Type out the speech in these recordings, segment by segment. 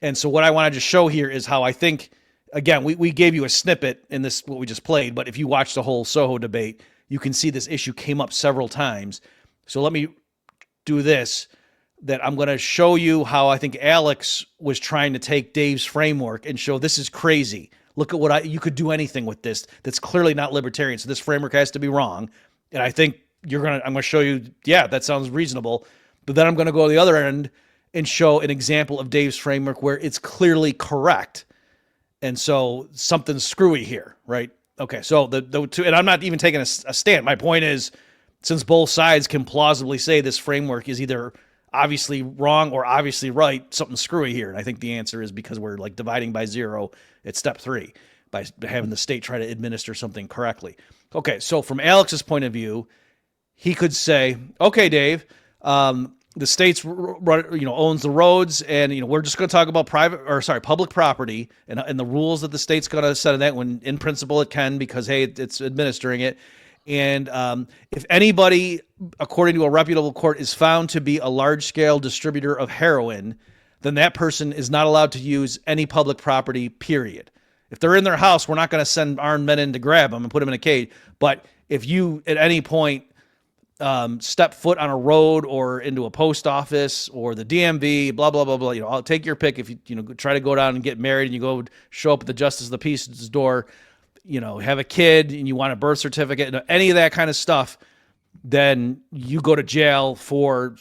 And so what I wanted to show here is how I think, again, we gave you a snippet in this, what we just played, but if you watch the whole Soho debate, you can see this issue came up several times. So let me do this, that I'm going to show you how I think Alex was trying to take Dave's framework and show this is crazy. Look at what you could do anything with this. That's clearly not libertarian. So this framework has to be wrong. And I think I'm going to show you, yeah, that sounds reasonable. But then I'm going to go to the other end and show an example of Dave's framework where it's clearly correct. And so something's screwy here, right? Okay, so the two, and I'm not even taking a stand. My point is, since both sides can plausibly say this framework is either obviously wrong or obviously right, something's screwy here. And I think the answer is because we're like dividing by zero at step 3 by having the state try to administer something correctly. Okay, so from Alex's point of view, he could say, okay, Dave, the state's owns the roads, and we're just going to talk about public property and the rules that the state's going to set in that, when in principle it can, because hey, it's administering it. And if anybody, according to a reputable court, is found to be a large-scale distributor of heroin, then that person is not allowed to use any public property, period. If they're in their house, we're not going to send armed men in to grab them and put them in a cage. But if you at any point step foot on a road or into a post office or the DMV, blah, blah, blah, blah, I'll take your pick. If you try to go down and get married and you go show up at the Justice of the Peace's door, have a kid and you want a birth certificate, any of that kind of stuff, then you go to jail for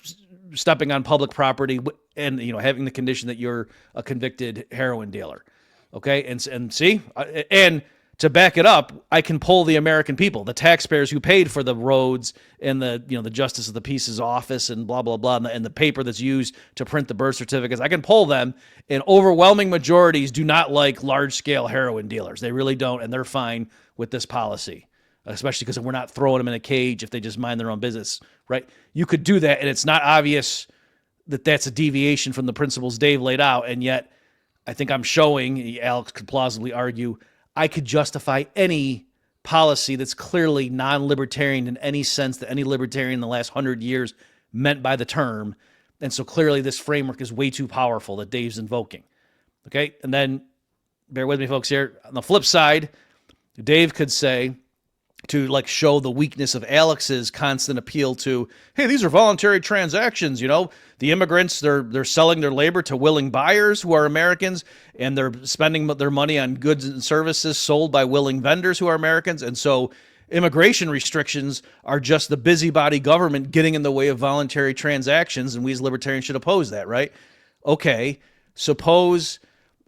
stepping on public property and, having the condition that you're a convicted heroin dealer. Okay. And see, and to back it up, I can pull the American people, the taxpayers who paid for the roads and the Justice of the Peace's office and blah, blah, blah, and the paper that's used to print the birth certificates. I can pull them, and overwhelming majorities do not like large-scale heroin dealers. They really don't, and they're fine with this policy, especially because we're not throwing them in a cage if they just mind their own business, right? You could do that, and it's not obvious that that's a deviation from the principles Dave laid out, and yet I think I'm showing, Alex could plausibly argue, I could justify any policy that's clearly non-libertarian in any sense that any libertarian in the last 100 years meant by the term. And so clearly this framework is way too powerful that Dave's invoking. Okay, and then bear with me, folks, here. On the flip side, Dave could say, to show the weakness of Alex's constant appeal to, hey, these are voluntary transactions, the immigrants, they're selling their labor to willing buyers who are Americans, and they're spending their money on goods and services sold by willing vendors who are Americans. And so immigration restrictions are just the busybody government getting in the way of voluntary transactions, and we as libertarians should oppose that, right? Okay, suppose,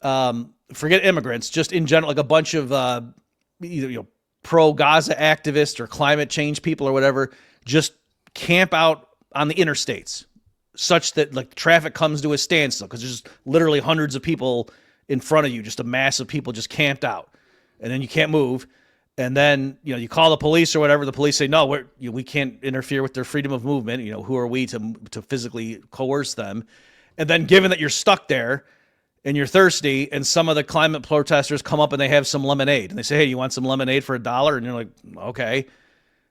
forget immigrants, just in general, like a bunch of either pro-Gaza activists or climate change people or whatever just camp out on the interstates such that traffic comes to a standstill because there's just literally hundreds of people in front of you, just a mass of people just camped out, and then you can't move. And then, you call the police or whatever. The police say, no, we can't interfere with their freedom of movement. Who are we to physically coerce them? And then given that you're stuck there and you're thirsty, and some of the climate protesters come up and they have some lemonade, and they say, hey, you want some lemonade for $1? And you're like, okay.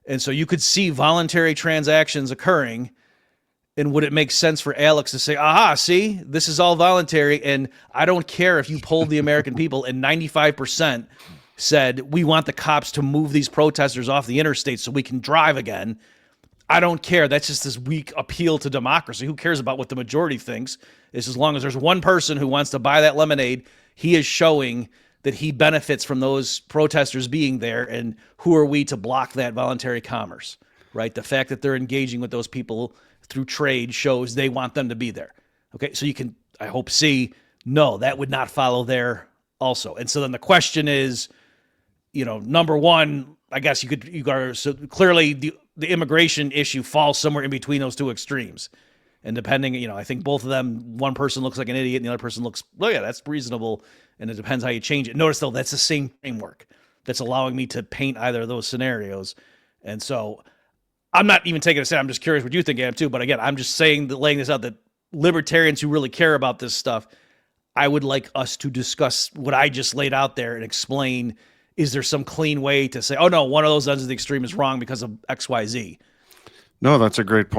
And so you could see voluntary transactions occurring. And would it make sense for Alex to say, aha, see, this is all voluntary, and I don't care if you polled the American people and 95% said, we want the cops to move these protesters off the interstate so we can drive again. I don't care. That's just this weak appeal to democracy. Who cares about what the majority thinks? It's as long as there's one person who wants to buy that lemonade, he is showing that he benefits from those protesters being there. And who are we to block that voluntary commerce, right? The fact that they're engaging with those people through trade shows they want them to be there. Okay, so you can, I hope, see, no, that would not follow there also. And so then the question is, number one, I guess so clearly the immigration issue falls somewhere in between those two extremes. And depending, I think both of them, one person looks like an idiot and the other person looks, oh yeah, that's reasonable. And it depends how you change it. Notice though, that's the same framework that's allowing me to paint either of those scenarios. And so I'm not even taking a stand. I'm just curious what you think, Adam, too. But again, I'm just saying that, laying this out, that libertarians who really care about this stuff, I would like us to discuss what I just laid out there and explain, is there some clean way to say, oh no, one of those ends of the extreme is wrong because of X, Y, Z? No, that's a great point.